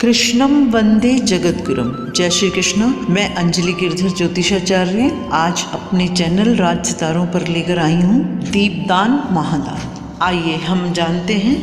कृष्णम वंदे जगद्गुरुम। जय श्री कृष्ण। मैं अंजलि गिरधर ज्योतिषाचार्य आज अपने चैनल राज सितारों पर लेकर आई हूँ दीपदान महादान। आइए हम जानते हैं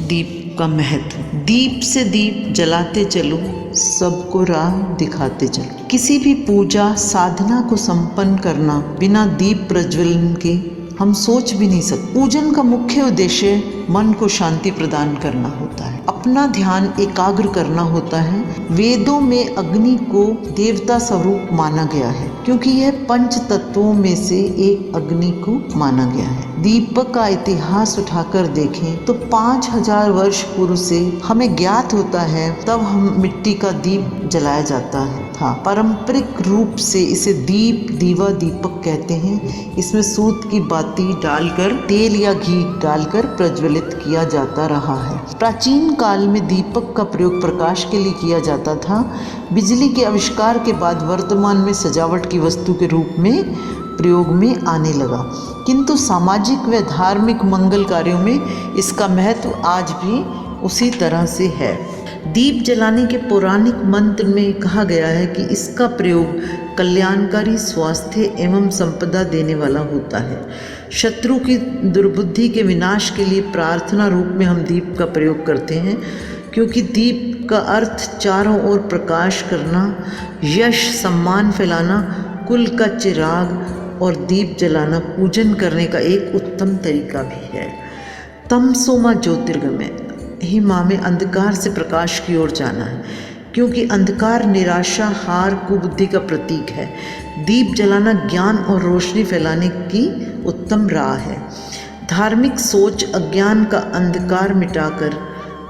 दीप का महत्व। दीप से दीप जलाते चलो, सबको राह दिखाते चलो। किसी भी पूजा साधना को संपन्न करना बिना दीप प्रज्वलन के हम सोच भी नहीं सकते। पूजन का मुख्य उद्देश्य मन को शांति प्रदान करना होता है, अपना ध्यान एकाग्र करना होता है। वेदों में अग्नि को देवता स्वरूप माना गया है क्योंकि यह पंच तत्वों में से एक अग्नि को माना गया है। दीपक का इतिहास उठाकर देखें तो 5000 वर्ष पूर्व से हमें ज्ञात होता है, तब हम मिट्टी का दीप जलाया जाता है था। पारंपरिक रूप से इसे दीप दीवा दीपक कहते हैं। इसमें सूत की बाती डालकर तेल या घी डालकर प्रज्वलित किया जाता रहा है। प्राचीन काल में दीपक का प्रयोग प्रकाश के लिए किया जाता था। बिजली के आविष्कार के बाद वर्तमान में सजावट की वस्तु के रूप में प्रयोग में आने लगा, किंतु सामाजिक व धार्मिक मंगल कार्यों में इसका महत्व आज भी उसी तरह से है। दीप जलाने के पौराणिक मंत्र में कहा गया है कि इसका प्रयोग कल्याणकारी, स्वास्थ्य एवं संपदा देने वाला होता है। शत्रु की दुर्बुद्धि के विनाश के लिए प्रार्थना रूप में हम दीप का प्रयोग करते हैं, क्योंकि दीप का अर्थ चारों ओर प्रकाश करना, यश सम्मान फैलाना, कुल का चिराग और दीप जलाना पूजन करने का एक उत्तम तरीका भी है। तमसोमा ज्योतिर्गमय, ही माँ में अंधकार से प्रकाश की ओर जाना है, क्योंकि अंधकार निराशा, हार, कुबुद्धि का प्रतीक है। दीप जलाना ज्ञान और रोशनी फैलाने की उत्तम राह है। धार्मिक सोच अज्ञान का अंधकार मिटाकर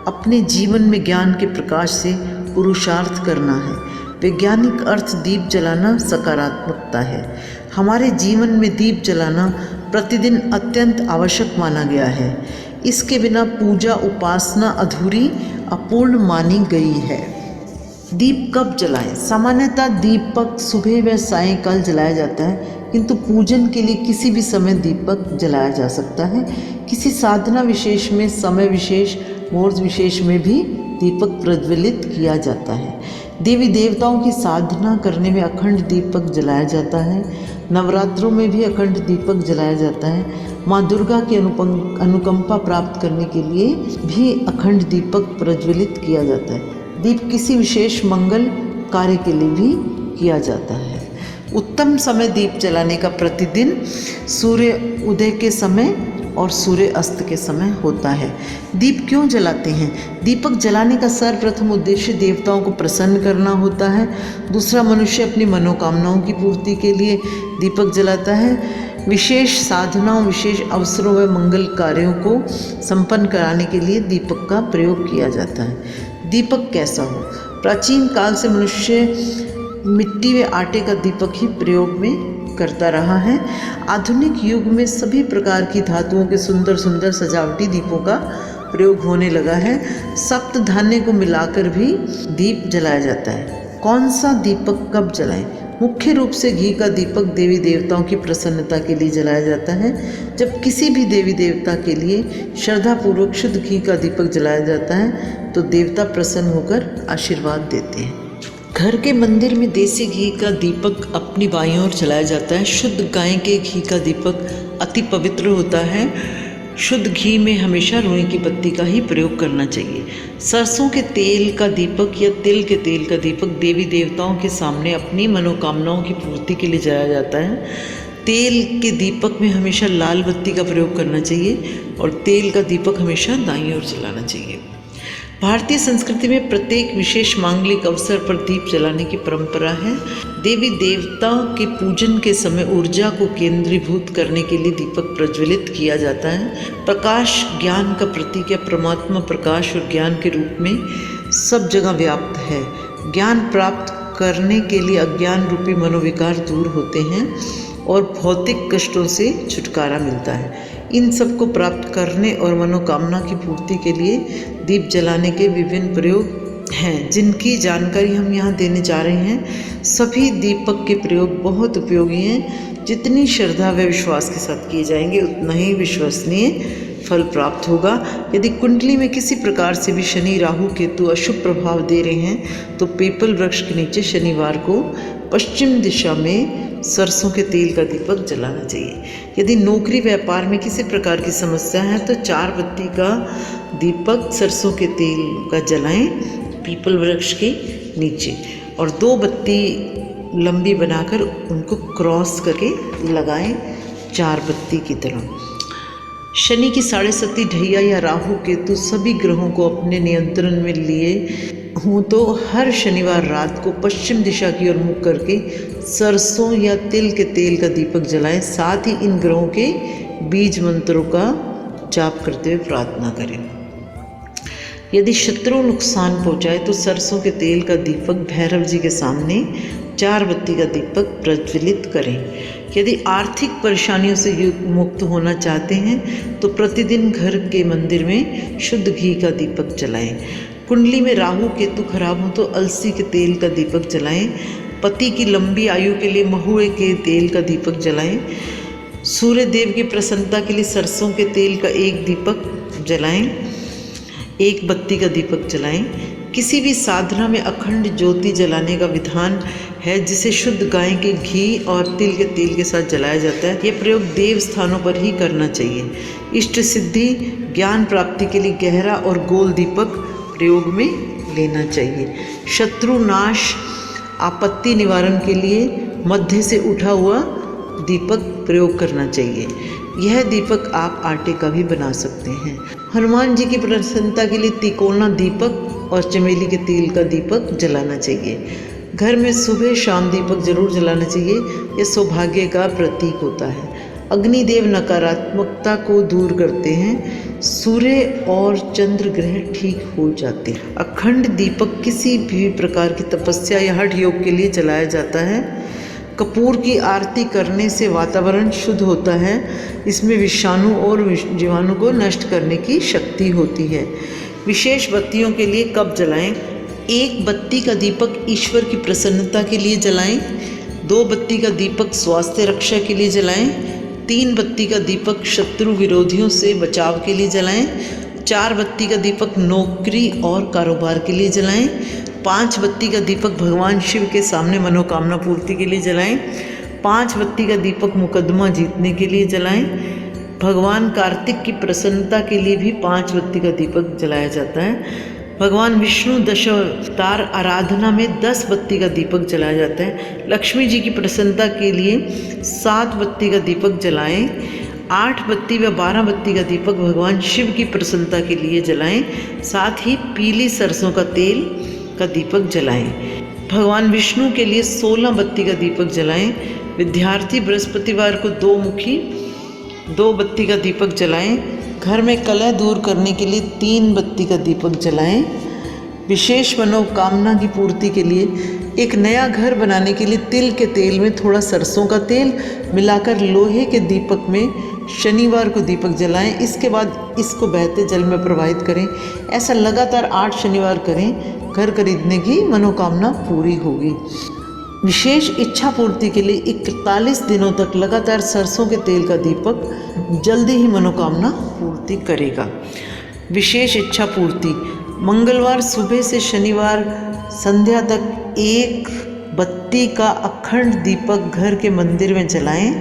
अपने जीवन में ज्ञान के प्रकाश से पुरुषार्थ करना है। वैज्ञानिक अर्थ दीप जलाना सकारात्मकता है। हमारे जीवन में दीप जलाना प्रतिदिन अत्यंत आवश्यक माना गया है। इसके बिना पूजा उपासना अधूरी, अपूर्ण मानी गई है। दीप कब जलाएं? सामान्यतः दीपक सुबह व सायंकाल जलाया जाता है, किंतु पूजन के लिए किसी भी समय दीपक जलाया जा सकता है। किसी साधना विशेष में, समय विशेष, मुहूर्त विशेष में भी दीपक प्रज्वलित किया जाता है। देवी देवताओं की साधना करने में अखंड दीपक जलाया जाता है। नवरात्रों में भी अखंड दीपक जलाया जाता है। माँ दुर्गा की अनुकंपा प्राप्त करने के लिए भी अखंड दीपक प्रज्वलित किया जाता है। दीप किसी विशेष मंगल कार्य के लिए भी किया जाता है। उत्तम समय दीप जलाने का प्रतिदिन सूर्य उदय के समय और सूर्य अस्त के समय होता है। दीप क्यों जलाते हैं? दीपक जलाने का सर्वप्रथम उद्देश्य देवताओं को प्रसन्न करना होता है। दूसरा, मनुष्य अपनी मनोकामनाओं की पूर्ति के लिए दीपक जलाता है। विशेष साधनाओं, विशेष अवसरों व मंगल कार्यों को संपन्न कराने के लिए दीपक का प्रयोग किया जाता है। दीपक कैसा हो? प्राचीन काल से मनुष्य मिट्टी व आटे का दीपक ही प्रयोग में करता रहा है। आधुनिक युग में सभी प्रकार की धातुओं के सुंदर सुंदर सजावटी दीपों का प्रयोग होने लगा है। सप्त धान्य को मिलाकर भी दीप जलाया जाता है। कौन सा दीपक कब जलाएं? मुख्य रूप से घी का दीपक देवी देवताओं की प्रसन्नता के लिए जलाया जाता है। जब किसी भी देवी देवता के लिए श्रद्धापूर्वक शुद्ध घी का दीपक जलाया जाता है तो देवता प्रसन्न होकर आशीर्वाद देते हैं। घर के मंदिर में देसी घी का दीपक अपनी बाईं ओर जलाया जाता है। शुद्ध गाय के घी का दीपक अति पवित्र होता है। शुद्ध घी में हमेशा रुई की पत्ती का ही प्रयोग करना चाहिए। सरसों के तेल का दीपक या तिल के तेल का दीपक देवी देवताओं के सामने अपनी मनोकामनाओं की पूर्ति के लिए जलाया जाता है। तेल के दीपक में हमेशा लाल बत्ती का प्रयोग करना चाहिए और तेल का दीपक हमेशा दाईं ओर जलाना चाहिए। भारतीय संस्कृति में प्रत्येक विशेष मांगलिक अवसर पर दीप जलाने की परंपरा है। देवी देवताओं के पूजन के समय ऊर्जा को केंद्रीभूत करने के लिए दीपक प्रज्वलित किया जाता है। प्रकाश ज्ञान का प्रतीक है। परमात्मा प्रकाश और ज्ञान के रूप में सब जगह व्याप्त है। ज्ञान प्राप्त करने के लिए अज्ञान रूपी मनोविकार दूर होते हैं और भौतिक कष्टों से छुटकारा मिलता है। इन सब को प्राप्त करने और मनोकामना की पूर्ति के लिए दीप जलाने के विभिन्न प्रयोग हैं, जिनकी जानकारी हम यहाँ देने जा रहे हैं। सभी दीपक के प्रयोग बहुत उपयोगी हैं। जितनी श्रद्धा व विश्वास के साथ किए जाएंगे उतना ही विश्वसनीय फल प्राप्त होगा। यदि कुंडली में किसी प्रकार से भी शनि राहु केतु अशुभ प्रभाव दे रहे हैं तो पीपल वृक्ष के नीचे शनिवार को पश्चिम दिशा में सरसों के तेल का दीपक जलाना चाहिए। यदि नौकरी व्यापार में किसी प्रकार की समस्या है तो 4 बत्ती का दीपक सरसों के तेल का जलाएं पीपल वृक्ष के नीचे, और 2 बत्ती लंबी बनाकर उनको क्रॉस करके लगाएं 4 बत्ती की तरह। शनि की 7.5 ढैया या राहु केतु सभी ग्रहों को अपने नियंत्रण में लिए हों तो हर शनिवार रात को पश्चिम दिशा की ओर मुख करके सरसों या तिल के तेल का दीपक जलाएं। साथ ही इन ग्रहों के बीज मंत्रों का जाप करते हुए प्रार्थना करें। यदि शत्रु नुकसान पहुंचाए तो सरसों के तेल का दीपक भैरव जी के सामने 4 बत्ती का दीपक प्रज्वलित करें। यदि आर्थिक परेशानियों से मुक्त होना चाहते हैं तो प्रतिदिन घर के मंदिर में शुद्ध घी का दीपक जलाएं। कुंडली में राहु केतु खराब हो तो अलसी के तेल का दीपक जलाएं। पति की लंबी आयु के लिए महुए के तेल का दीपक जलाएं। सूर्य देव की प्रसन्नता के लिए सरसों के तेल का एक दीपक जलाएं, 1 बत्ती का दीपक जलाएं। किसी भी साधना में अखंड ज्योति जलाने का विधान है जिसे शुद्ध गाय के घी और तिल के तेल के साथ जलाया जाता है। यह प्रयोग देव स्थानों पर ही करना चाहिए। इष्ट सिद्धि ज्ञान प्राप्ति के लिए गहरा और गोल दीपक प्रयोग में लेना चाहिए। शत्रु नाश आपत्ति निवारण के लिए मध्य से उठा हुआ दीपक प्रयोग करना चाहिए। यह दीपक आप आटे का भी बना सकते हैं। हनुमान जी की प्रसन्नता के लिए तिकोना दीपक और चमेली के तेल का दीपक जलाना चाहिए। घर में सुबह शाम दीपक जरूर जलाना चाहिए। यह सौभाग्य का प्रतीक होता है। अग्निदेव नकारात्मकता को दूर करते हैं। सूर्य और चंद्र ग्रह ठीक हो जाते हैं। अखंड दीपक किसी भी प्रकार की तपस्या या हठ योग के लिए जलाया जाता है। कपूर की आरती करने से वातावरण शुद्ध होता है। इसमें विषाणु और जीवाणु को नष्ट करने की शक्ति होती है। विशेष बत्तियों के लिए कब जलाएं? 1 बत्ती का दीपक ईश्वर की प्रसन्नता के लिए जलाएं। 2 बत्ती का दीपक स्वास्थ्य रक्षा के लिए जलाएं। 3 बत्ती का दीपक शत्रु विरोधियों से बचाव के लिए जलाएं। 4 बत्ती का दीपक नौकरी और कारोबार के लिए जलाएं। 5 बत्ती का दीपक भगवान शिव के सामने मनोकामना पूर्ति के लिए जलाएं। 5 बत्ती का दीपक मुकदमा जीतने के लिए जलाएं। भगवान कार्तिक की प्रसन्नता के लिए भी 5 बत्ती का दीपक जलाया जाता है। भगवान विष्णु दशावतार आराधना में 10 बत्ती का दीपक जलाया जाता है। लक्ष्मी जी की प्रसन्नता के लिए 7 बत्ती का दीपक जलाएं। 8 बत्ती व 12 बत्ती का दीपक भगवान शिव की प्रसन्नता के लिए जलाएं। साथ ही पीली सरसों का तेल का दीपक जलाएं। भगवान विष्णु के लिए 16 बत्ती का दीपक जलाएं। विद्यार्थी बृहस्पतिवार को 2 मुखी 2 बत्ती का दीपक जलाएं। घर में कलह दूर करने के लिए 3 बत्ती का दीपक जलाएं। विशेष मनोकामना की पूर्ति के लिए एक नया घर बनाने के लिए तिल के तेल में थोड़ा सरसों का तेल मिलाकर लोहे के दीपक में शनिवार को दीपक जलाएं। इसके बाद इसको बहते जल में प्रवाहित करें। ऐसा लगातार 8 शनिवार करें। घर खरीदने की मनोकामना पूरी होगी। विशेष इच्छा पूर्ति के लिए 41 दिनों तक लगातार सरसों के तेल का दीपक जल्दी ही मनोकामना पूर्ति करेगा। विशेष इच्छा पूर्ति मंगलवार सुबह से शनिवार संध्या तक 1 बत्ती का अखंड दीपक घर के मंदिर में जलाएं।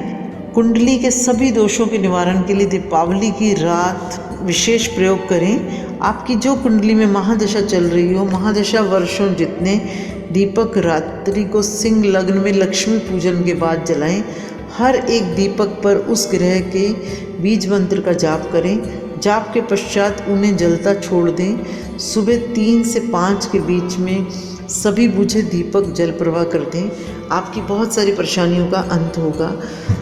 कुंडली के सभी दोषों के निवारण के लिए दीपावली की रात विशेष प्रयोग करें। आपकी जो कुंडली में महादशा चल रही हो, महादशा वर्षों जितने दीपक रात्रि को सिंह लग्न में लक्ष्मी पूजन के बाद जलाएं। हर एक दीपक पर उस ग्रह के बीज मंत्र का जाप करें। जाप के पश्चात उन्हें जलता छोड़ दें। सुबह 3 से 5 के बीच में सभी बुझे दीपक जल प्रवाह कर दें। आपकी बहुत सारी परेशानियों का अंत होगा।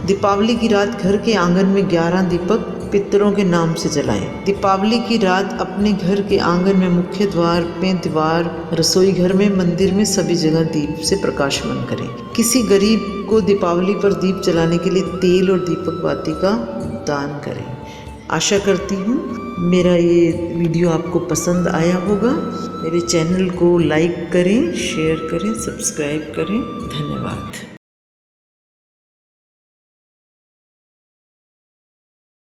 दीपावली की रात घर के आंगन में 11 दीपक पितरों के नाम से जलाएं। दीपावली की रात अपने घर के आंगन में मुख्य द्वार में, दीवार, रसोई घर में, मंदिर में सभी जगह दीप से प्रकाशमान करें। किसी गरीब को दीपावली पर दीप जलाने के लिए तेल और दीपक बाती का दान करें। आशा करती हूँ मेरा ये वीडियो आपको पसंद आया होगा। मेरे चैनल को लाइक करें, शेयर करें, सब्सक्राइब करें। धन्यवाद।